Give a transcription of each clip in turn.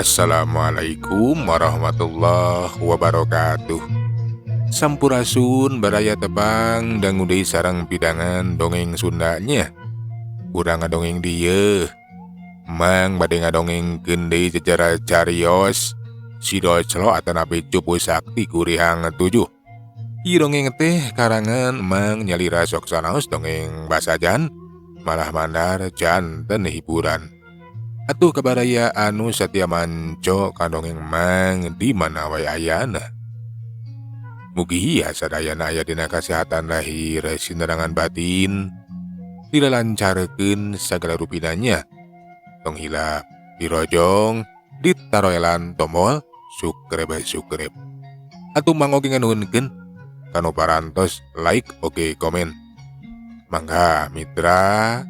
Assalamualaikum warahmatullahi wabarakatuh. Sampurasun baraya tebang dangudai sarang pidangan dongeng Sundanya. Urang ngadongeng dieu. Mang bade ngadongengkeun deui jejara carios si Doclo atanapi cupu sakti kurihang 7. Ieu dongeng teh karangan Mang nyalira sok sanaos dongeng basajan malah mandar janten hiburan. Atuh kabaraya anu satia manco kandongeng Mang di mana wae ayana. Mugi sadayana aya dina kasehatan lahir sinerangan batin, dilancarkeun sagala rupinanya. Tong hilap dirojong ditaroelan tombol subscribe. Atuh Mang oge nganuhunkeun kanu parantos like oge komen. Mangga mitra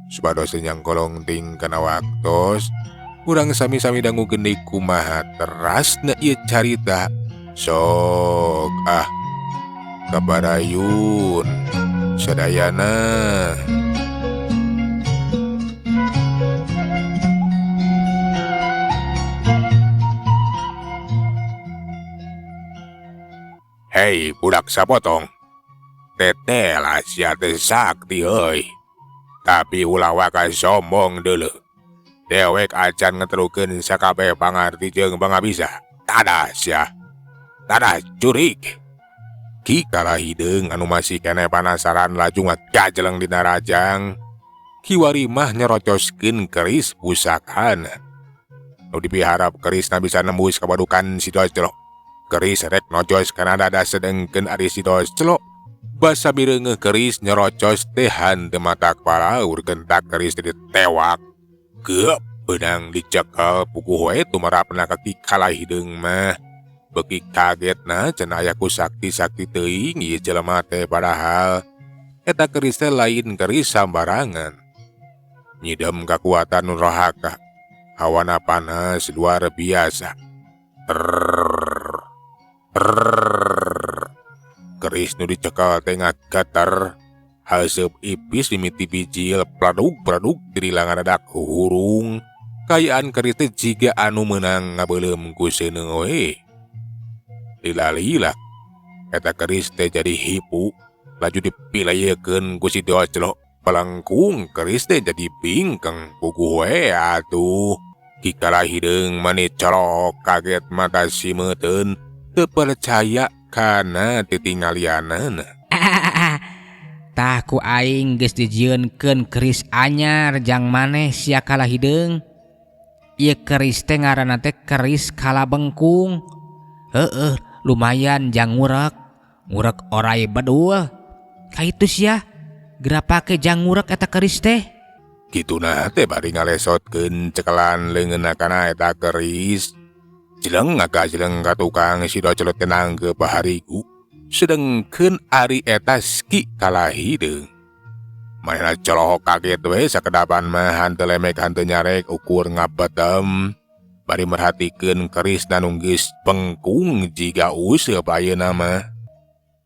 supados nyang kolong ting kana waktos urang sami-sami dangu geni kumaha terasna ieu carita. Sok kabarayun sadayana. Hei budak sapotong, teteh lah sia teh sakti heuy. Tapi ulah wae sombong deuleu. Dewek acan ngetrukeun sakabeh pangarti jeung pangabisa. Tadah sia. Tadah curik. Ki kalah hideung anu masih keneh panasaran laju ngagajeleng dina rajang. Kiwari mah nyerocoskeun keris pusakana. Nu dipiharap kerisna bisa nembus kabadukan si Doclo. Keris rek nojos kana dada sedengkeun ari si Doclo. Basa bireungeuh keris nyerocos tehan teu matak paraur gentak keris ditewak. Geup beunang dicekel puguh we tumarapna kaki kalah hideung mah. Beuki kagetna cenah aya ku sakti-sakti teuing ieu jelema teh padahal eta keris teh lain keris sambarangan. Nyidem kakuatan nu rohaka. Hawana panas luar biasa. Keris nu dicekel tengah gatar haseup ipis mimiti bijil pradug dirilangan adak hurung. Kayaan keris teh jiga anu meunang ngabeuleum ku seuneu we. Lila eta keris teh jadi hipu laju dipileyekeun ku si Doclo. Pelengkung keris teh jadi bingkeng puguh we atuh. Ki kalah hideung maneh colok kaget mata simeuteun teu percaya kana titinggalianana. Tah ku aing geus dijieunkeun keris anyar jang maneh sia kalah hideung. Ieu keris teh ngaranna teh keris kalabengkung. Heueuh, lumayan jang ngurek oray bedul. Kaitu sia, gerapake jang ngurek eta keris teh. Kituna teh bari ngalesotkeun cekelan leungeunna kana eta keris. Jeleng ka tukang si Doclo tenang ke pahariku. Sedengkeun ari eta ki kalah hideung. Manehna colok kaget we sakedapan mah hanteu lemek hanteu nyarek ukur ngabetem. Bari merhatikeun kerisna nu geus bengkung jiga useup ayeuna mah.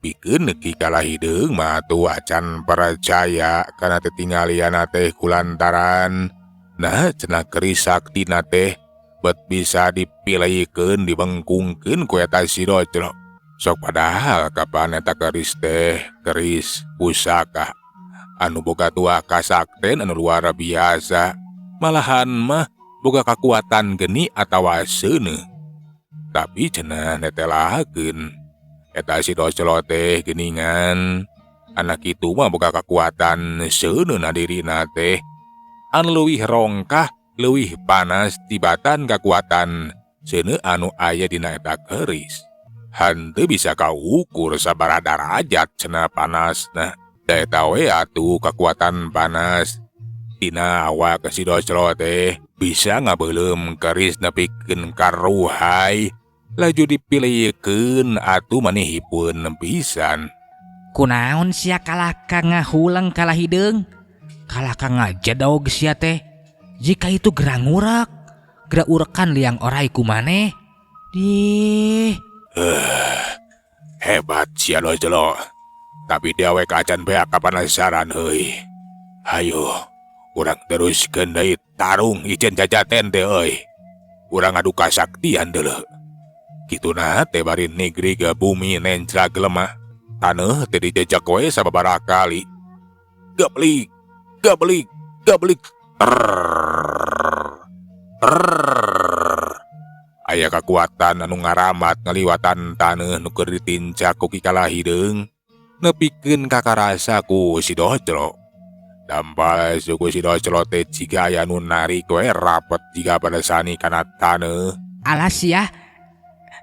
Pikeun ki kalah hideung mah atuh acan percaya kana titinggalianna teh kulantaran nah cenah keris saktina teh bet bisa dipilihkeun dibengkungkeun ku eta si Doclo. Sok padahal kapan eta keris teh keris pusaka anu boga tua kasakten anu luar biasa. Malahan mah boga kakuatan geni atawa seuneu. Tapi cenah netelakeun eta si Doclo teh geuningan anak kitu mah boga kakuatan seuneu na dirina teh anu leuwih rongkah leuwih panas tibatan kakuatan seuneu anu aya dina eta keris. Hanteu bisa kaukur sabaraha derajat cenah panasna. Da eta we atuh kakuatan panas tina awak si Doclo teh bisa ngabeuleum keris nepikeun karuhai. Laju dipilihkeun atuh manehipun pisan. Kunaon sia kalah ka ngahuleng kalah hideung? Kalah ka ngajedog sia teh. Jika itu gerah ngurek, gerah urekan liang oray ku maneh. Hebat sia Doclo. Tapi dia we kacan beak kapanasaran heuy. Hayo, urang teruskeun deui tarung iceun jajaten teh euy. urang adu kasaktian deuleu. Kituna teh bari negeri ke bumi nencra gelemah. Taneuh teh dijejak we sababaraha kali. Gablik, gablik, gablik. Aya kakuatan anu ngaramat ngaliwatan taneuh nu keur ditincak ku Kikala Hideung nepikeun kakarasa ku si Doclo. Dampal suku si Doclo teh jiga aya nu narik we rapet jiga pada sani kana taneuh. Alas ya,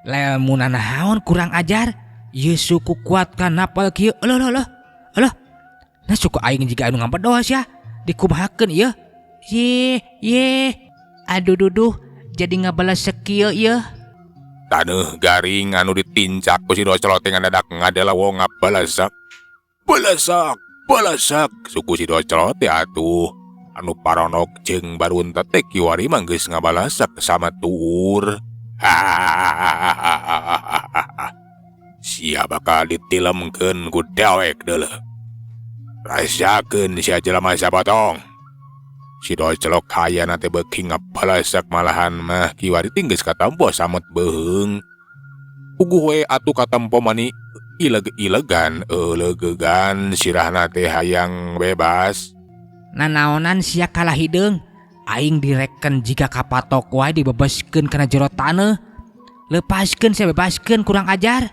lamun naon kurang ajar. Ieu suku kuat kan napal kieu. Alah. Nah suku aing jiga anu ngampedos ya. Dikumahakeun ieu. Ye. Aduh duduh, jadi ngabalas sekieu ieu. Taneuh garing anu ditincak ku si Doclo teh ngadadak ngadela wong ngabalasak. Balasak suku si Doclo teh atuh anu paronok jeung baruntet teh kiwari mah geus ngabalasak sama tuur. Sia bakal ditilemkeun ku dewek deuleu. Rasakeun sia jelema sabotong. Si Doclo hayana teh beuki ngabalasak malahan mah kiwari tinggeus katampo samet beheung. Puguh we atuh katampo mani ileg-ilegan eulegegan sirahna teh hayang bebas. Nanaonan sia Kala Hideung, aing direken jika kapatok wae dibebaskeun kana jero taneuh. Lepaskeun sia bebaskeun kurang ajar.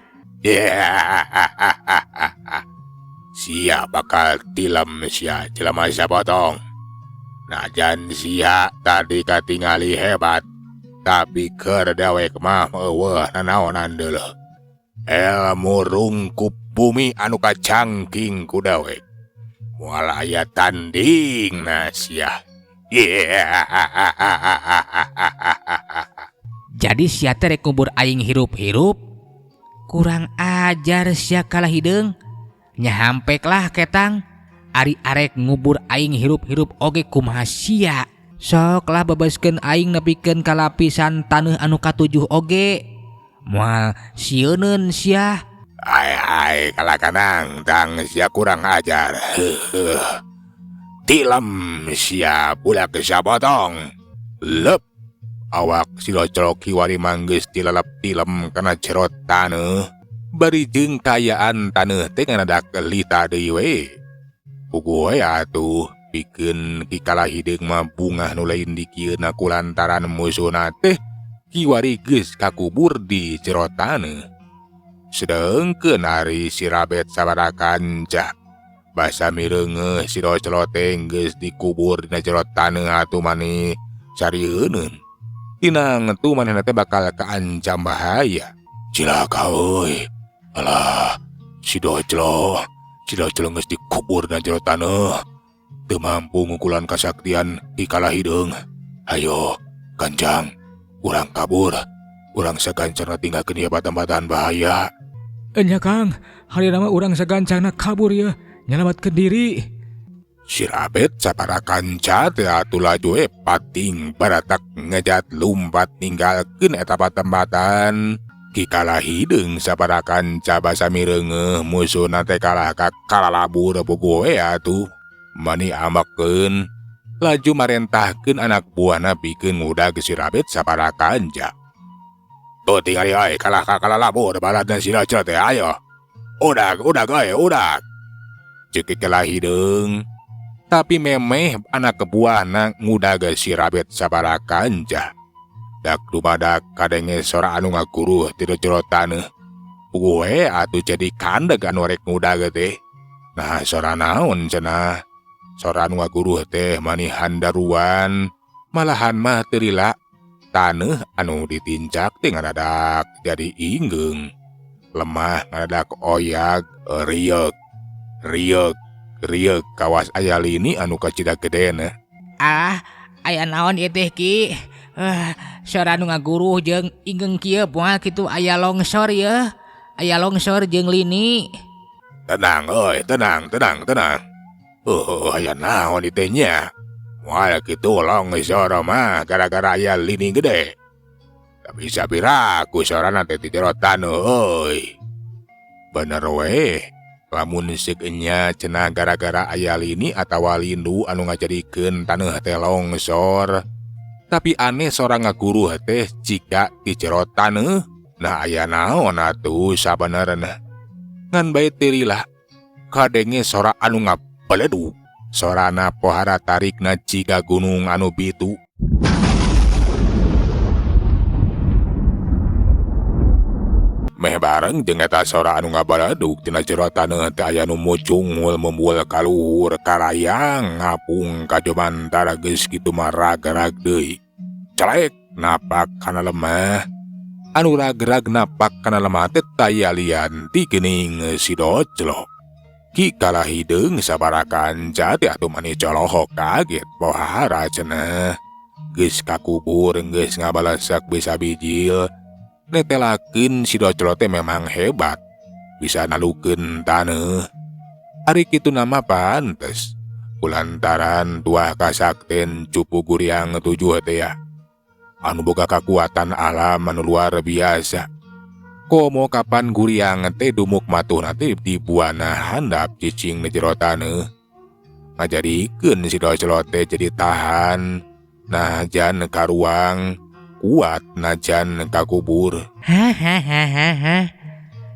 Sia bakal tilem sia jelema sabotong. Najan sia tadi katingali hebat, tapi keur dewek mah eueuh nanaonan deuleu. Ilmu rungkup bumi anu kacangking ku dewek. Moal aya tandingna sia. Jadi sia teh rek ngubur aing hirup-hirup. Kurang ajar sia Kala Hideung. Nya hampeklah ketang. Ari arek ngubur aing hirup-hirup oge kumaha sia. Soklah bebaskeun aing nepikeun ka lapisan taneuh anu katujuh oge. Moal sieuneun sia. Ai kalakanang tang sia kurang ajar. Tilem sia budak sabotong. Lep awak si Doclo kiwari manggeus dilalap tilem kana jero taneuh. Bari jeung kayaan taneuh teh ngadadak lita deui we. Puguh we atuh pikeun Kikala Hideung mah bungah nu lain dikieuna kulantaran musuhna teh kiwari geus kakubur di jero taneuh. Sedengkeun ari si Rabet sabaraha kanca basa mireungeuh si Doclo teh geus dikubur dina jero taneuh atuh mani carieunun. Tinang tu manehna teh bakal kaancam bahaya. Cilaka euy. Alah, si Doclo geus dikubur dina jero taneuh. Teu mampu ngukulan kasaktian Kikala Hideung. Hayo, Kanjang, urang kabur. Urang sagancarna tinggalkeun ieu batan-batan bahaya. Enya Kang, harina mah urang sagancana kabur ya, nyelamatkeun diri. Si Rabet sabaraha kanca teh atuh laju pating baratak ngejat lumpat ninggalkeun eta batan-batan. Kikala Hideung sabaraha kanca basa mireungeuh musuhna teh kalah ka kalalabur puguh we atuh. Mani ambekeun laju marentahkeun anak buahna pikeun ngudag si Rabet sabaraha kanca. Tuh tingali ai kalah ka kalalabur baladna si Doclo teh ayo. Udag ceuk Kikala Hideung. Tapi memeh anak buahna ngudag si Rabet sabaraha kanca. Dak dumadak kadenge sora anu ngaguruh ti jero taneuh. Puguh we atuh jadi kandeg anu rek ngudag teh. Nah sora naon cenah? Sora anu ngaguruh teh mani handaruan. Malahan mah teu lila taneuh anu ditincak teh ngadadak jadi inggeung. Lemah ngadadak oyag rieg kawas aya lini anu kacida gedena. Aya naon ieu teh Ki? Sora anu ngaguruh jeung inggeung kieu moal kitu aya longsor ya. Aya longsor jeung lini. Tenang euy, tenang. Aya naon ieu teh nya? Moal kitu longsor mah gara-gara aya lini gede. Da bisa biraku sorana teh ti jero taneuh euy. Bener we. Lamun seuk enya cenah gara-gara aya lini atawa lindu anu ngajadikeun taneuh teh longsor. Tapi aneh seorang ngaguru teh jika di jero taneuh. Nah aya naon atuh sabenerna. Ngan bae tirilah kadenge sora anu ngabeledu. Sorana pohara tarikna jika gunung anu bitu. Meh bareng jeung eta sora anu ngabaledug tina jero taneuh teh aya nu mucungul membual kaluhur karayang ngapung ka jomantara geus kitu mah ragrag deui. Celek napak kana lemah. Anu ragrag napak kana lemah teh taya lian ti geuning si Doclo. Ki kalah hideung sabarakan jati atuh mani colohok kaget pohara cenah. Geus kakubur geus ngabalesek bisa bijil. Netelakeun si Doclo teh memang hebat, bisa nalukeun taneuh. Ari kitu nama pantes, kulantaran tuah kasakten cupu guriang 7 teh ya. Anu boga kakuatan alam anu luar biasa. Komo kapan guriang teh dumuk matuhna teh di buana handap cicing di jero taneuh. Ngajadikeun si Doclo teh jadi tahan, najan karuang. Kuat najan kakubur. Hahaha.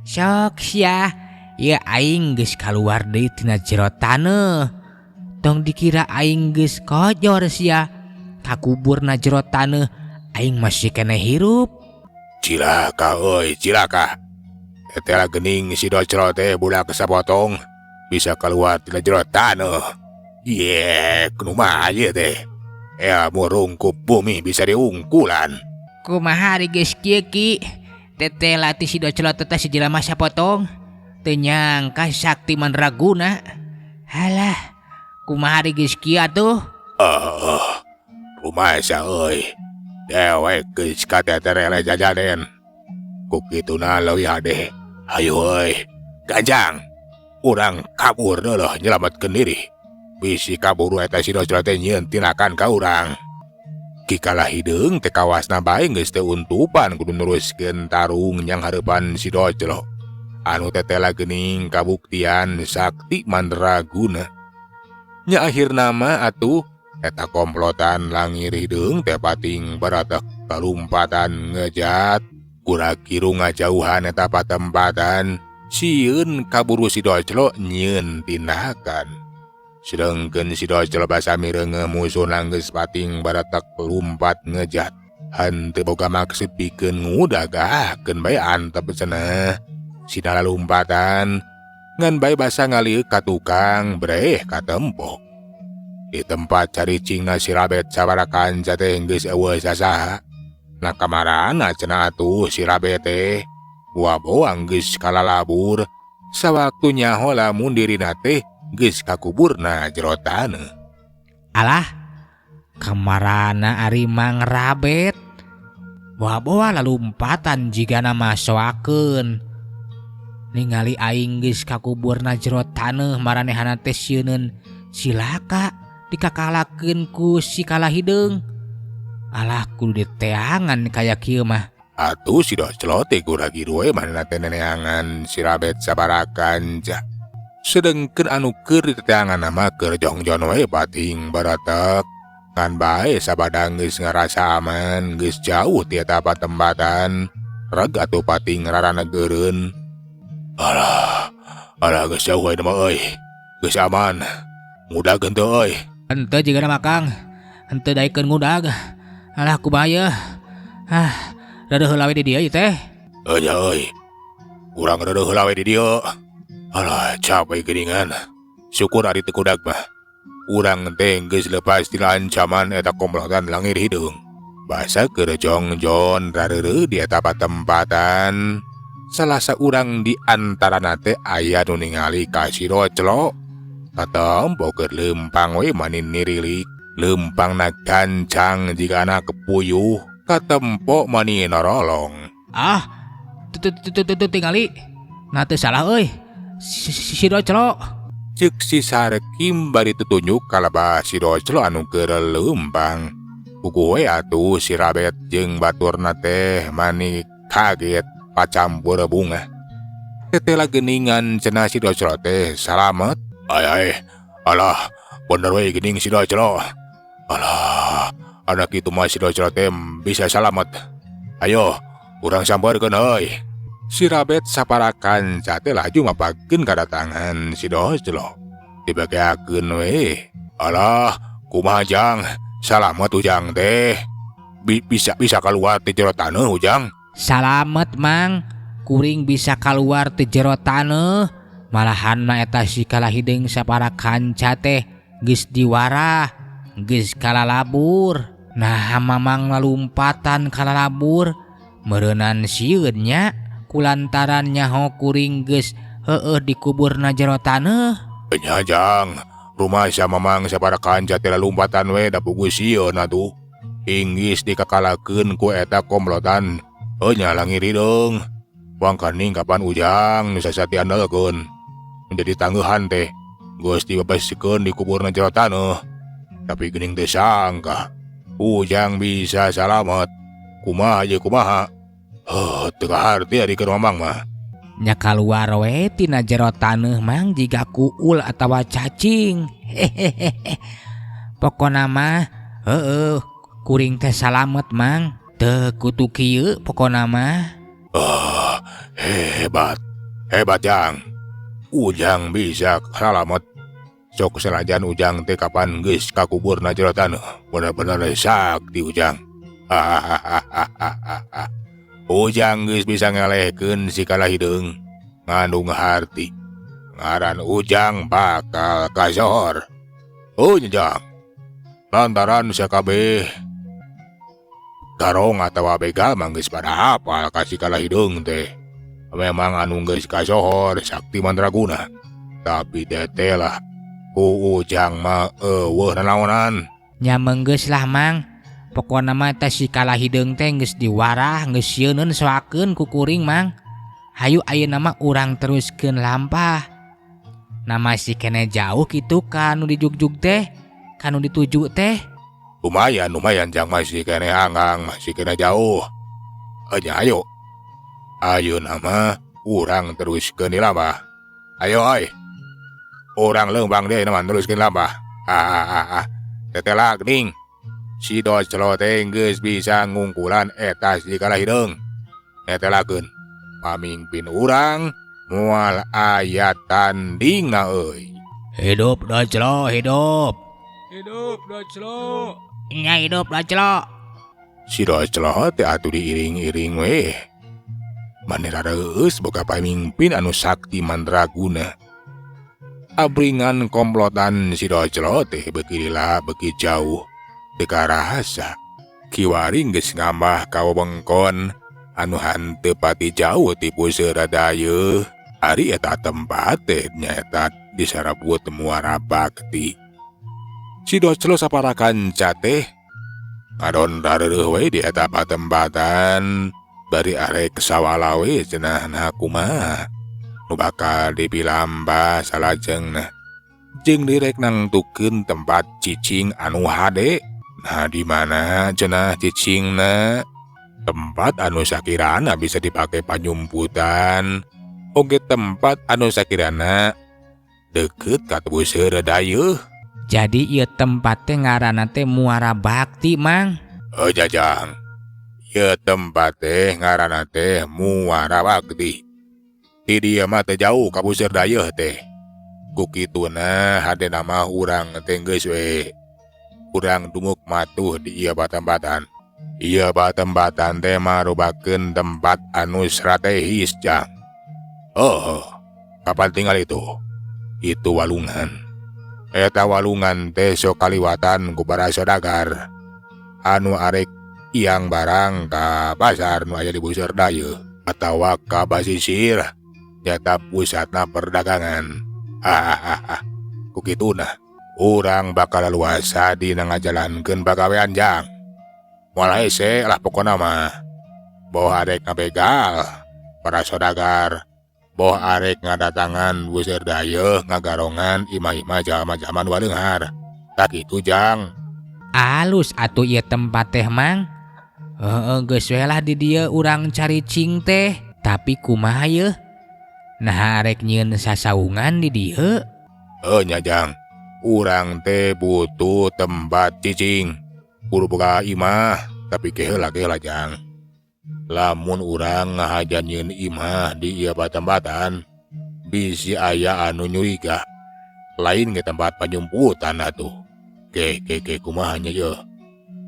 Sok sia, ya aing geus kaluar deui tina jero taneuh. Tong dikira aing geus kojor sia. Kakubur na jero taneuh, aing masih keneh hirup. Cilaka euy, cilaka. Tetela geuning si Doclo teh budak sapotong bisa keluar tina jero taneuh. Ye, kumaha ieu teh? Ilmu rungkup bumi bisa diungkulan. Kumaha ari geus kieu Ki? Tetela ti si Doclo teh sejelema sapotong. Teu nyangka sakti mandraguna. Halah, kumaha ari geus kieu atuh? Rumasa euy. Dewek geus kateterele jajanen. Ku kituna leuwih hade. Hayu euy, Ganjang. Urang kabur deulah nyelametkeun diri. Bisi kaburu eta si Doclo teh nyieun tinakan ka urang. Kikalah hideung teh kawasna bae geus teu untupan kudu neruskeun tarung nyang hareupan si Doclo. Anu tetela geuning kabuktian sakti mandraguna. Nya akhirna mah atuh eta komplotan langir hideung teh pating baratek kalumpatan ngejat. Kura-kiru ngajauhan eta patempatan sieun kaburu si Doclo nyieun tindakan. Sedengkeun si Doclo basa mireungeuh musuhna geus pating baratek lumpat ngejat. Henteu boga maksud pikeun ngudagahkeun bae antep cenah. Sina lumpatan ngan bae basa ngalieu ka tukang breh katempok. Di tempat caricingna si Rabet sabarakan teh geus eueuh sasaha. Nah kamarana cenah atuh si Rabet teh. Boang geus kalalabur. Sawaktu nyaho lamun dirina teh geus kakuburna jero taneuh. Alah, kamarana ari Mang Rabet. Boa-boa lalumpatan jigana masoakeun. Ningali aing geus kakuburna jero taneuh maranehana teh sieunun silaka dikakalakeun ku si Kalahideung. Alah kudu diteangan kaya kieu mah. Atuh si Doclo teh gura-giru we manehna teh neneangan si Rabet sabarakan ja. Sedengkeun anu keur diteangan mah keur jongjon we pating baratek. Ngan bae sabadang geus ngarasa aman, geus jauh ti eta patempatan. Reg atuh pating raranegeureun. Alah geus jauh we mah euy. Geus aman. Ngudageun teu euy. Henteu jigana Makang. Henteu daekeun ngudag. Alah kumaha? Rada heula we di dieu ieu teh. Nya euy. Urang rada heula we di dieu. Alah capek geuningan. Syukur ari teu kudag mah. Urang teh geus leupas tina ancaman eta komplotan langir hideung. Basa keur jongjon rareureuh di eta patempatan. Salah saurang di antarana teh aya nu ningali ka si Doclo. Katempo keur leumpang we manin nirilik. Leumpangna gancang jigana kepuyuh. Katempo mani norolong. Tingali. Na teu salah euy. Si Doclo. Ceuk si Sarkim bari tutunjuk kalebah si Doclo anu keur leumpang. Puguh we atuh si Rabet jeung baturna teh mani kaget pacampur bunga. Tetela geuningan cenah si Doclo teh salamet. Alah, bener we geuning si Doclo. Alah, anak itu masih docelotem bisa selamat. Ayo, urang sambarkeun heuy. Si Rabet saparakan cate laju mapakeun kadatangan si Docelo. Dibageakeun we. Alah, kumaha Jang? Salamet Ujang teh. Bisa keluar ti jero taneuh Ujang. Salamet Mang, kuring bisa keluar ti jero taneuh. Malahan mah eta si kalahideng saparakan cate geus diwara, geus kalalabur. Nah mamang lalumpatan kalalabur meureunnan sieun nya kulantaran nyaho kuring geus heueuh dikuburna jero taneuh. Nya Jang, rumah sa mamang saparakan cate lalumpatan we da puguh sieun atuh. Inggis dikakalakeun ku eta komplotan. Nya langiri deung. Wangkaning kapan Ujang nu sasati andalkeun. Menjadi tangguhan teh geus dibebaskeun dikuburna jero taneuh. Tapi geuning teu sangka Ujang bisa salamet. Kumaha ye kumaha? Teu kaharti ari keur mamang mah. Nya kaluar we tina jero taneuh Mang jiga kuul atawa cacing. Pokona mah heueuh kuring teh salamet Mang. Teu kudu kieu pokona mah. Hebat Jang. Ujang bisa salamet. Sok sanajan Ujang teh kapan geus kakuburna jero taneuh. Bener-bener sakti Ujang. Ujang geus bisa ngalehkeun si kalahideung nganu ngaharti. Ngaran Ujang bakal kasohor. Nya Jang. Lantaran sakabeh garong atawa begal mah geus pada hafal ka si kalahideung teh. Memang anu geus kasohor sakti mandraguna. Tapi teteh lah ku Ujang mah eueuh nanaonan. Nya meunggeus lah Mang. Pokona mah teh si kalahideung teh geus diwarah, geus sieun soakeun ku kuring Mang. Hayu ayeuna mah urang teruskeun lampah. Nama si kene jauh kitu ka nu dijugjug teh, ka nu dituju teh. Lumayan Jang masih kene hanggang, masih kena jauh. Nya ayo. Ayeuna mah urang teruskeun di lampah. Ayo euy. Urang leumbang deui naman teruskeun lampah. Teteh lah geuning. Si Docelo teh geus bisa ngungkulan eta si kalahideung. Netelakeun pamimpin urang moal aya tandingna euy. Hidup Docelo, hidup. Hidup Docelo. Nya hidup Docelo. Si Docelo teh atuh diiring-iring we. Manehna reus boga pamimpin anu sakti mandraguna. Abringan komplotan si Docelo teh beuki lila beuki jauh. Teu karasa kiwaring geus ngambah ka wewengkon anu hanteu pati jauh ti Puseur Dayeuh. Ari eta tempat teh nyaeta disarabut muara bakti. Si Docelo saparakan teh ngadon dareuh we di eta patempatan. Bari arek sawala we cenahna kumaha nu bakal dipilambah salajengna. Jeung direk nangtukeun tempat cicing anu hade. Nah di mana cenah cicingna? Tempat anu sakirana bisa dipake panyumputan. Oge tempat anu sakirana deukeut ka Puseur Dayeuh. Jadi ieu tempat teh ngaranna teh Muara Bakti Mang. Jajang. Ieu tempat teh ngaranna teh Muara Bakti. Ti dieu mah teu jauh ka Puseur Dayeuh teh. Ku kituna hadena mah urang teh geus we. Urang dunguk matuh di ieu patempatan. Ieu patempatan teh marubakeun tempat anu strategis Jang. Kapan tinggal itu? Itu walungan. Eta walungan teh sok kaliwatan ku para saudagar anu arek iang barang ka pasar nu aya di Puseur Dayeuh atawa ka basisir nyata pusatna perdagangan. Ku kituna urang bakal luasa dina ngajalankeun pagawean Jang. Moal hese lah pokona mah. Boh arek ngabegal para saudagar. Boh arek ngadatangan Puseur Dayeuh ngagarongan imah-imah jalma-jalma nu leunghar. Tak kitu Jang. Alus atuh ieu tempat teh Mang. Geus we lah di dieu urang cari cing teh. Tapi kumaha yeuh? Nah arek nyieun sasaungan di dieu. Nya Jang. Urang teh butuh tempat cicing. kudu boga imah tapi keheula jang. Lamun urang ngahajan nyieun imah di ieu batambatan bisi aya anu nyuriga. Lain ge tempat panyumputan atuh. Ke kumaha nya yeuh.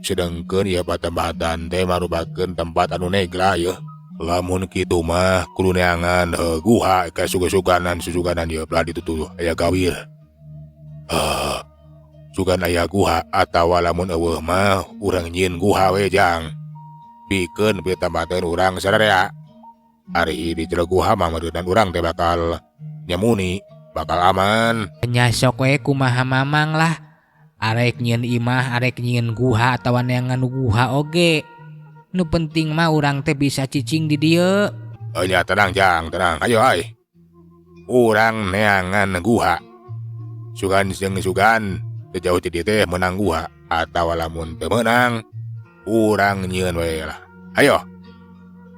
Sedengkeun ieu batambatan teh marubakeun tempat anu negra yeuh. Lamun kitu mah kudu neangan guha ka suga-suganan ieu belah ditutuh aya gawir. Sugan aya guha atawa lamun eueuh mah urang nyieun guha we jang. Pikeun pitambateun urang sadarea. Ari di jero guha mah meureunnan urang teh bakal nyamuni, bakal aman. Nya sok we kumaha mamang lah. Arek nyieun imah, arek nyieun guha atawa neangan guha oge. Nu penting mah urang teh bisa cicing di dieu. Nya tenang jang, tenang. Ayo ai. Urang neangan guha. Sugan jeung sugan teu jauh ti dieu teh menang guha atawa lamun teu meunang urang nyieun we lah. Ayo.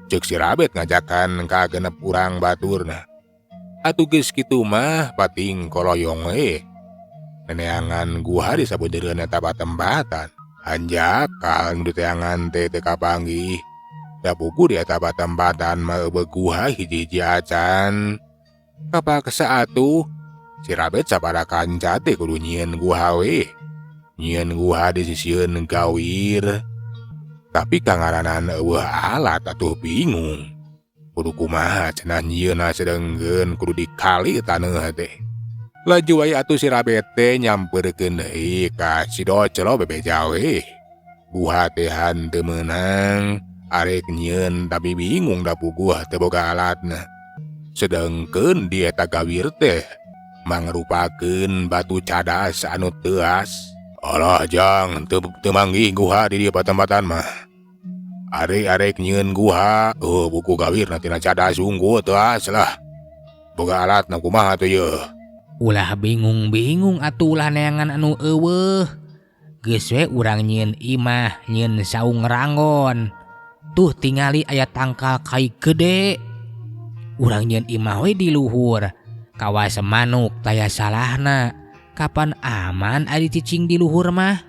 Ceuk si Rabet ngajakan ka genep urang baturna. Atuh geus kitu mah pating koloyong we. Neangan guha di sabeudeureuan eta batembatan. Hanjakal nu diteangan teh kapanggih. Da buku di eta batembatan mah eueuh guha hiji-hiji acan. Kapaksa atuh si Rabet sabaraha kanca teh kudu nyieun guha we. Nyieun guha disisieun gawir. Tapi kangaranan eueuh alat atuh bingung. Kudu kumaha cenah nyieunna sedengkeun kudu dikali taneuh teh. Laju wae atuh si Rabet teh nyampeurkeun deui ka si Docelo bebeja we. Guha teh henteu meunang, arek nyieun tapi bingung da puguh teu boga alatna. Sedengkeun di eta gawir teh mangrupakeun batu cadas anu teuas. Alah jang, teu manggih guha di dieu patempatan mah. Arek nyieun guha, buku gawir tina cadas unggul teuas lah. Boga alatna kumaha teh yeuh. Ulah bingung-bingung atuh ulah neangan anu eueuh. Geus we urang nyieun imah, nyieun saung ranggon. Tuh tingali aya tangkal kai gede. Urang nyieun imah we di luhur. Kawas manuk taya salahna. Kapan aman ari cicing di luhur mah?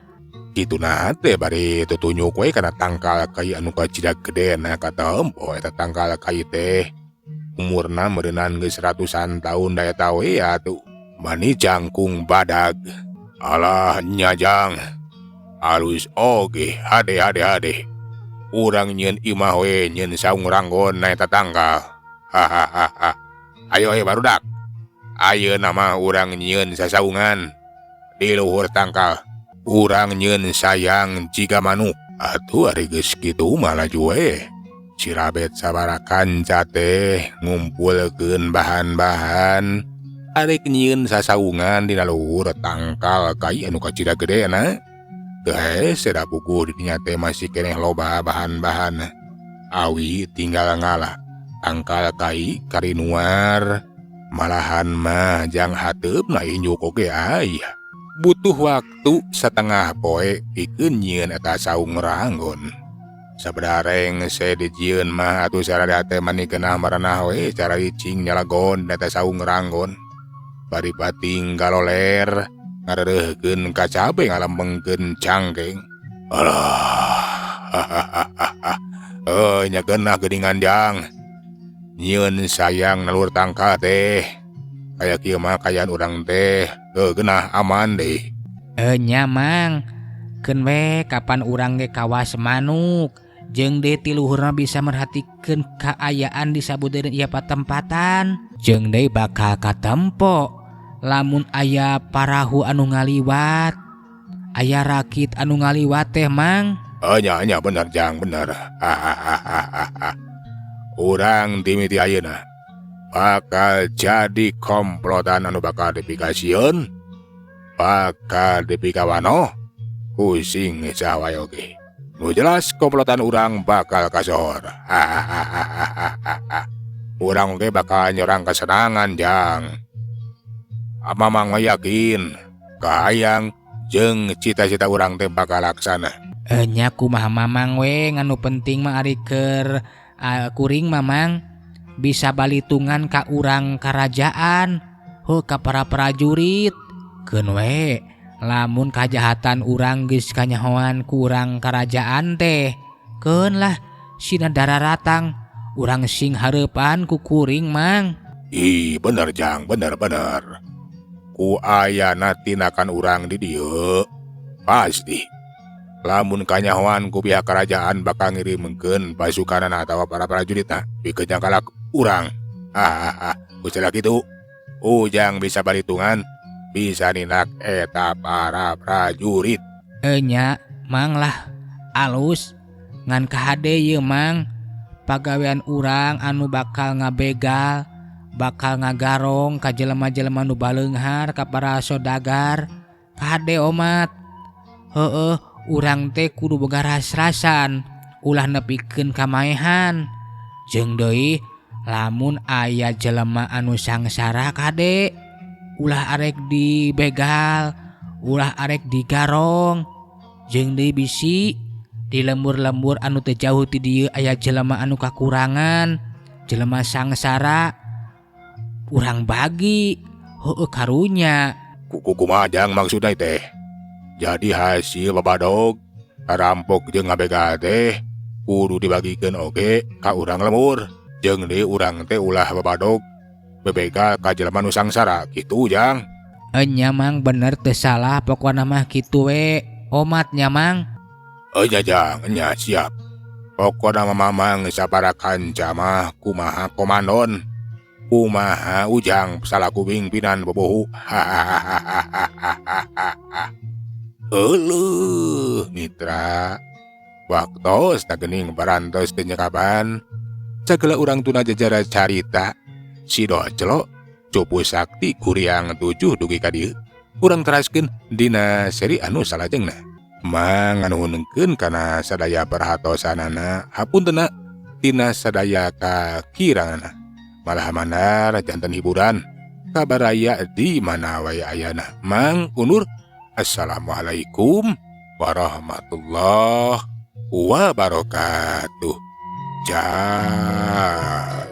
Kituna teh bari tutunyuk we kana tangkal kai anu kacidak gedena kata empo eta tangkal kai teh. Umurna meureunan geus ratusan taun da eta we atuh. Mani jangkung badag. Alah nya jang. Alus oge hade. Urang nyieun imah we nyieun saung ranggon na eta tangkal. Hahaha. Ayo barudak. Ayeuna mah urang nyieun sasaungan di luhur tangkal. Urang nyieun sayang jiga manuk. Atuh ari geus kitu mah laju we. Si Rabet sabaraha kanca teh ngumpulkeun bahan-bahan. Arek nyieun sasaungan dina luhur tangkal kai anu kacida gedena. Teu hese da puguh di dinya teh masih keneh loba bahan-bahan. Awi tinggal ngalah tangkal kai karinuar. Malahan mah jang hateupna injuk oge aya. Butuh waktu satengah poe pikeun nyieun eta saung ranggon. Sabareng se dijieun mah atuh sarada teh mani keunah maranah we cara cicing nyalagon eta saung ranggon. Bari pating galoler ngareureugkeun ka cabe ngalembengkeun cangkeng. Alah. Nya geunah geuningan jang. Nyieun sayang nalur tangkal teh. Kaya kieu mah kayaan urang teh geunah aman deui. Nya mang. Keun we kapan urang ge kawas manuk. Jeung deui ti luhurna bisa merhatikeun kaayaan di sabeudeureuan ieu patempatan. Jeung deui bakal katempo lamun aya parahu anu ngaliwat, aya rakit anu ngaliwat teh mang. Nya bener jang bener. Urang timiti ayeuna bakal jadi komplotan anu bakal dipikasieun, bakal dipikawano, pusing sawae oge. Nu jelas komplotan urang bakal kasohor. Urang oge bakal nyorang kesenangan jang. Mamang mah yakin kahayang jeung cita-cita urang teh bakal laksana. Nya kumaha mamang we nganu penting mah ari keur kuring mamang bisa balitungan ka urang karajaan, ka para prajurit. Keun we lamun kajahatan urang geus kanyahoan kurang kerajaan teh keun lah sina dararatang urang sing hareupan ku kuring mang. Ih bener Jang, bener. Ku ayana tinakan urang di dieu pasti lamun kanyahoan ku pihak kerajaan bakal ngirimkeun pasukanan atawa para prajuritna pikeun kalak urang. Usaha kitu ujang bisa balitungan bisa ninak eta para prajurit. Enya mang lah alus ngan kahade ieu mang pagawean urang anu bakal ngabegal bakal ngagarong ka jelema-jelema nu baleunghar ka para sodagar kahade omat. Heueuh urang teh kudu boga ras-rasan ulah nepikeun kamaehan jeung deui lamun aya jelema anu sangsara kade ulah arek dibegal ulah arek digarong jeung deui bisi di lembur-lembur anu teu jauh ti dieu aya jelema anu kakurangan jelema sangsara urang bagi heueuh karunya. Kumaha Jang maksudna teh? Jadi hasil babadog rampok jeung ngabegal teh kudu dibagikeun oge ka urang lembur jeung deui urang teh ulah babadog bebegal ka jelema nu sangsara kitu Jang. Enya mang bener teu salah pokona mah kitu we omatnya mang. Enya Jang, enya siap. Pokona mamang sabara kanca mah kumaha komandon. Kumaha ujang salaku pimpinan bobohu. Heueuh mitra. Waktos tagening barantos teu nyekaban. Sagala urang tuna jajara carita si Doclo cupu sakti kuriang 7 dugi ka dieu. Urang teraskeun dina seri anu salajengna. Manganuhunkeun kana sadaya perhatosanana hapuntenna tina sadaya kakiranganna. Malah mandar janten hiburan kabaraya di mana wae ayana. Mang unur assalamualaikum warahmatullahi wabarakatuh. Jar